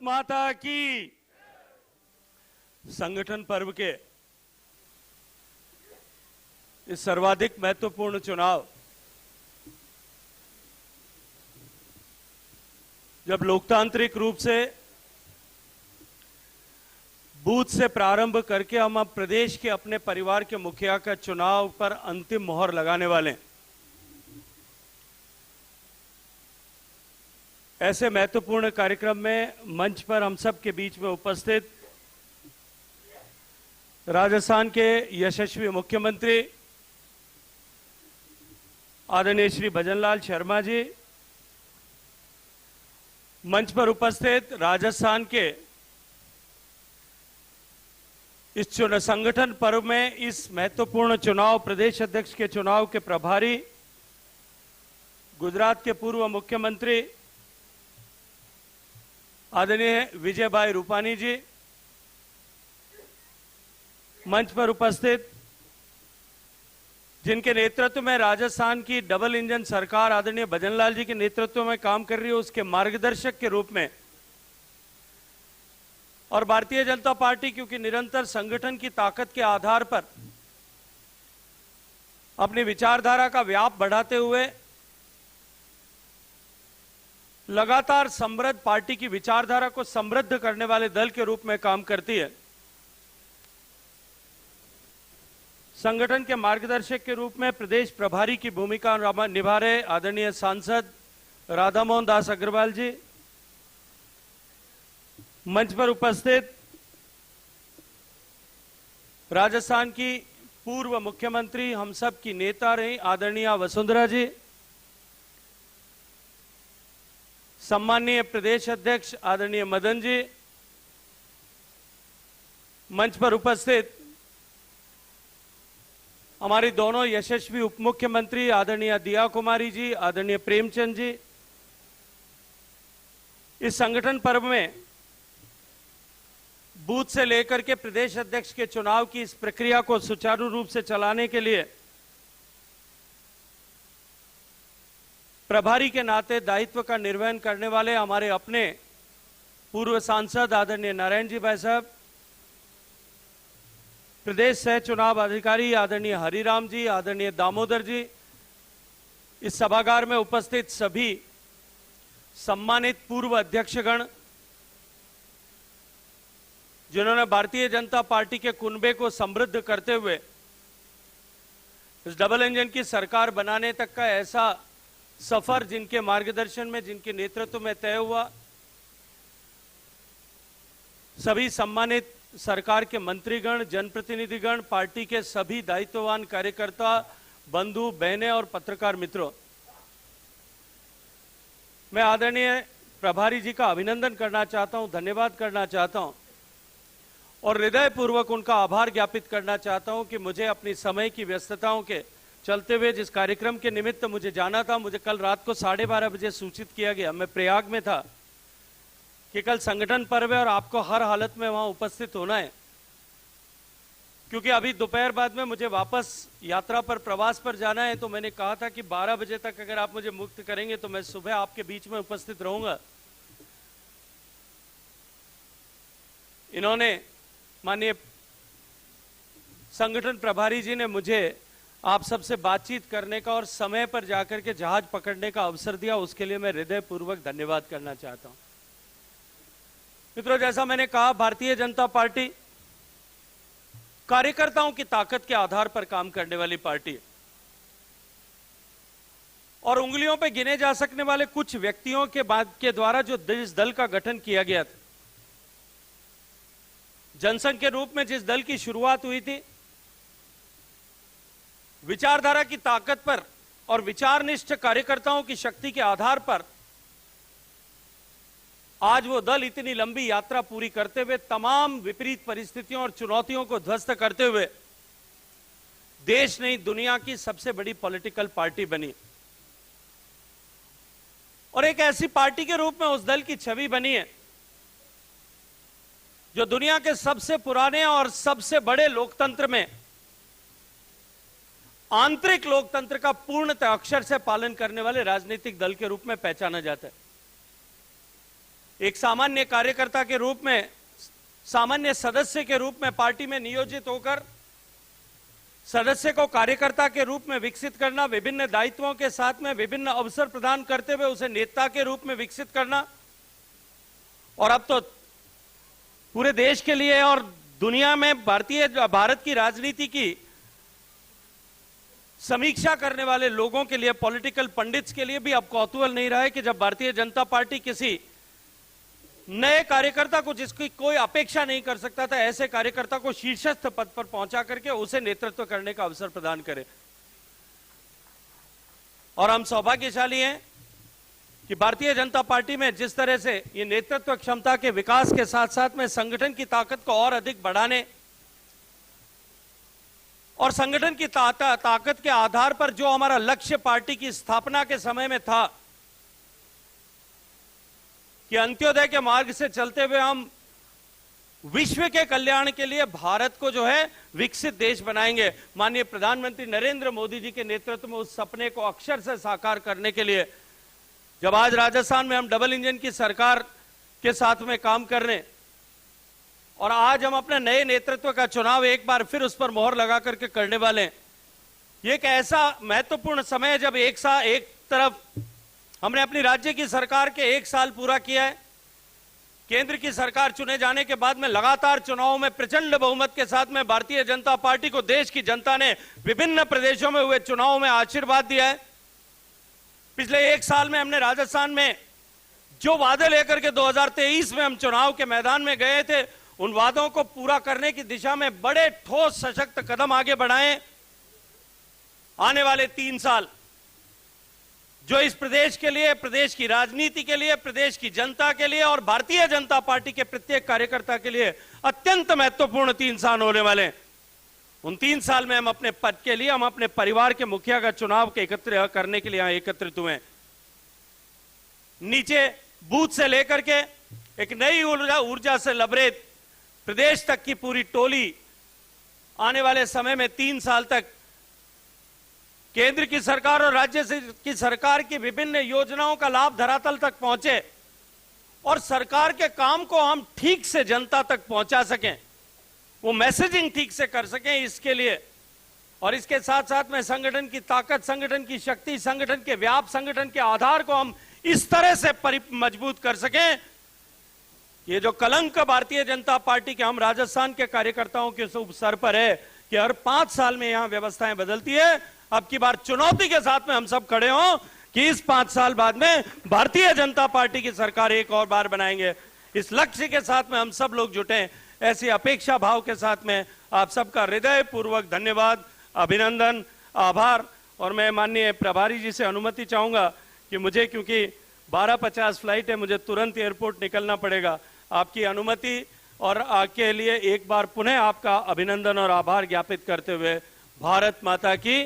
माता की। संगठन पर्व के इस सर्वाधिक महत्वपूर्ण चुनाव, जब लोकतांत्रिक रूप से बूथ से प्रारंभ करके हम अब प्रदेश के अपने परिवार के मुखिया का चुनाव पर अंतिम मोहर लगाने वाले हैं, ऐसे महत्वपूर्ण कार्यक्रम में मंच पर हम सब के बीच में उपस्थित राजस्थान के यशस्वी मुख्यमंत्री आदरणीय श्री भजनलाल शर्मा जी, मंच पर उपस्थित राजस्थान के इस संगठन पर्व में इस महत्वपूर्ण चुनाव, प्रदेश अध्यक्ष के चुनाव के प्रभारी गुजरात के पूर्व मुख्यमंत्री आदरणीय विजय भाई रूपानी जी, मंच पर उपस्थित जिनके नेतृत्व में राजस्थान की डबल इंजन सरकार आदरणीय भजनलाल जी के नेतृत्व में काम कर रही है, उसके मार्गदर्शक के रूप में, और भारतीय जनता पार्टी क्योंकि निरंतर संगठन की ताकत के आधार पर अपनी विचारधारा का व्याप बढ़ाते हुए लगातार समृद्ध पार्टी की विचारधारा को समृद्ध करने वाले दल के रूप में काम करती है। संगठन के मार्गदर्शक के रूप में प्रदेश प्रभारी की भूमिका निभा रहे आदरणीय सांसद राधा मोहन दास अग्रवाल जी, मंच पर उपस्थित राजस्थान की पूर्व मुख्यमंत्री, हम सब की नेता रही आदरणीय वसुंधरा जी, सम्माननीय प्रदेश अध्यक्ष आदरणीय मदन जी, मंच पर उपस्थित हमारी दोनों यशस्वी उप मुख्यमंत्री आदरणीय दिया कुमारी जी, आदरणीय प्रेमचंद जी। इस संगठन पर्व में बूथ से लेकर के प्रदेश अध्यक्ष के चुनाव की इस प्रक्रिया को सुचारू रूप से चलाने के लिए प्रभारी के नाते दायित्व का निर्वहन करने वाले हमारे अपने पूर्व सांसद आदरणीय नारायण जी भाई साहब, प्रदेश सह चुनाव अधिकारी आदरणीय हरिराम जी, आदरणीय दामोदर जी, इस सभागार में उपस्थित सभी सम्मानित पूर्व अध्यक्षगण जिन्होंने भारतीय जनता पार्टी के कुनबे को समृद्ध करते हुए इस डबल इंजन की सरकार बनाने तक का ऐसा सफर जिनके मार्गदर्शन में, जिनके नेतृत्व में तय हुआ, सभी सम्मानित सरकार के मंत्रीगण, जनप्रतिनिधिगण, पार्टी के सभी दायित्ववान कार्यकर्ता, बंधु, बहनें और पत्रकार मित्रों, मैं आदरणीय प्रभारी जी का अभिनंदन करना चाहता हूं, धन्यवाद करना चाहता हूं और हृदयपूर्वक उनका आभार ज्ञापित करना चाहता हूं कि मुझे अपनी समय की व्यस्तताओं के चलते हुए जिस कार्यक्रम के निमित्त मुझे जाना था, मुझे कल रात को 12:30 बजे सूचित किया गया, मैं प्रयाग में था कि कल संगठन पर्व है और आपको हर हालत में वहां उपस्थित होना है, क्योंकि अभी दोपहर बाद में मुझे वापस यात्रा पर, प्रवास पर जाना है। तो मैंने कहा था कि 12 बजे तक अगर आप मुझे मुक्त करेंगे तो मैं सुबह आपके बीच में उपस्थित रहूंगा। इन्होंने, माननीय संगठन प्रभारी जी ने मुझे आप सबसे बातचीत करने का और समय पर जाकर के जहाज पकड़ने का अवसर दिया, उसके लिए मैं हृदयपूर्वक धन्यवाद करना चाहता हूं। मित्रों, जैसा मैंने कहा, भारतीय जनता पार्टी कार्यकर्ताओं की ताकत के आधार पर काम करने वाली पार्टी है और उंगलियों पे गिने जा सकने वाले कुछ व्यक्तियों के द्वारा जो इस दल का गठन किया गया था, जनसंघ के रूप में जिस दल की शुरुआत हुई थी, विचारधारा की ताकत पर और विचारनिष्ठ कार्यकर्ताओं की शक्ति के आधार पर आज वो दल इतनी लंबी यात्रा पूरी करते हुए, तमाम विपरीत परिस्थितियों और चुनौतियों को ध्वस्त करते हुए देश नहीं दुनिया की सबसे बड़ी पॉलिटिकल पार्टी बनी और एक ऐसी पार्टी के रूप में उस दल की छवि बनी है जो दुनिया के सबसे पुराने और सबसे बड़े लोकतंत्र में आंतरिक लोकतंत्र का पूर्णतः अक्षर से पालन करने वाले राजनीतिक दल के रूप में पहचाना जाता है। एक सामान्य कार्यकर्ता के रूप में, सामान्य सदस्य के रूप में पार्टी में नियोजित होकर सदस्य को कार्यकर्ता के रूप में विकसित करना, विभिन्न दायित्वों के साथ में विभिन्न अवसर प्रदान करते हुए उसे नेता के रूप में विकसित करना, और अब तो पूरे देश के लिए और दुनिया में भारत की राजनीति की समीक्षा करने वाले लोगों के लिए, पॉलिटिकल पंडित्स के लिए भी अब कौतूहल नहीं रहा है कि जब भारतीय जनता पार्टी किसी नए कार्यकर्ता को, जिसकी कोई अपेक्षा नहीं कर सकता था, ऐसे कार्यकर्ता को शीर्षस्थ पद पर पहुंचा करके उसे नेतृत्व करने का अवसर प्रदान करे। और हम सौभाग्यशाली हैं कि भारतीय जनता पार्टी में जिस तरह से ये नेतृत्व क्षमता के विकास के साथ साथ में संगठन की ताकत को और अधिक बढ़ाने और संगठन की ताकत के आधार पर जो हमारा लक्ष्य पार्टी की स्थापना के समय में था कि अंत्योदय के मार्ग से चलते हुए हम विश्व के कल्याण के लिए भारत को जो है विकसित देश बनाएंगे, माननीय प्रधानमंत्री नरेंद्र मोदी जी के नेतृत्व में उस सपने को अक्षर से साकार करने के लिए जब आज राजस्थान में हम डबल इंजन की सरकार के साथ में काम कर रहे हैं और आज हम अपने नए नेतृत्व का चुनाव एक बार फिर उस पर मोहर लगा करके करने वाले हैं, ये एक ऐसा महत्वपूर्ण समय है जब एक तरफ हमने अपनी राज्य की सरकार के 1 साल पूरा किया है, केंद्र की सरकार चुने जाने के बाद में लगातार चुनावों में प्रचंड बहुमत के साथ में भारतीय जनता पार्टी को देश की जनता ने विभिन्न प्रदेशों में हुए चुनावों में आशीर्वाद दिया है। पिछले 1 साल में हमने राजस्थान में जो वादे लेकर के 2023 में हम चुनाव के मैदान में गए थे, उन वादों को पूरा करने की दिशा में बड़े ठोस सशक्त कदम आगे बढ़ाए। आने वाले 3 साल जो इस प्रदेश के लिए, प्रदेश की राजनीति के लिए, प्रदेश की जनता के लिए और भारतीय जनता पार्टी के प्रत्येक कार्यकर्ता के लिए अत्यंत महत्वपूर्ण 3 साल होने वाले हैं। उन 3 साल में हम अपने पद के लिए, हम अपने परिवार के मुखिया का चुनाव के एकत्र करने के लिए यहां एकत्रित हुए। नीचे बूथ से लेकर के एक नई ऊर्जा से लबरेज प्रदेश तक की पूरी टोली आने वाले समय में 3 साल तक केंद्र की सरकार और राज्य की सरकार की विभिन्न योजनाओं का लाभ धरातल तक पहुंचे और सरकार के काम को हम ठीक से जनता तक पहुंचा सकें, वो मैसेजिंग ठीक से कर सकें, इसके लिए और इसके साथ साथ में संगठन की ताकत, संगठन की शक्ति, संगठन के व्याप, संगठन के आधार को हम इस तरह से मजबूत कर सकें। ये जो कलंक भारतीय जनता पार्टी के हम राजस्थान के कार्यकर्ताओं के सर पर है कि हर 5 साल में यहां व्यवस्थाएं बदलती है, अब की बार चुनौती के साथ में हम सब खड़े हों कि इस 5 साल बाद में भारतीय जनता पार्टी की सरकार एक और बार बनाएंगे। इस लक्ष्य के साथ में हम सब लोग जुटे, ऐसी अपेक्षा भाव के साथ में आप सबका हृदय पूर्वक धन्यवाद, अभिनंदन, आभार। और मैं माननीय प्रभारी जी से अनुमति चाहूंगा कि मुझे, क्योंकि 12:50 फ्लाइट है, मुझे तुरंत एयरपोर्ट निकलना पड़ेगा। आपकी अनुमति और के लिए एक बार पुनः आपका अभिनंदन और आभार ज्ञापित करते हुए भारत माता की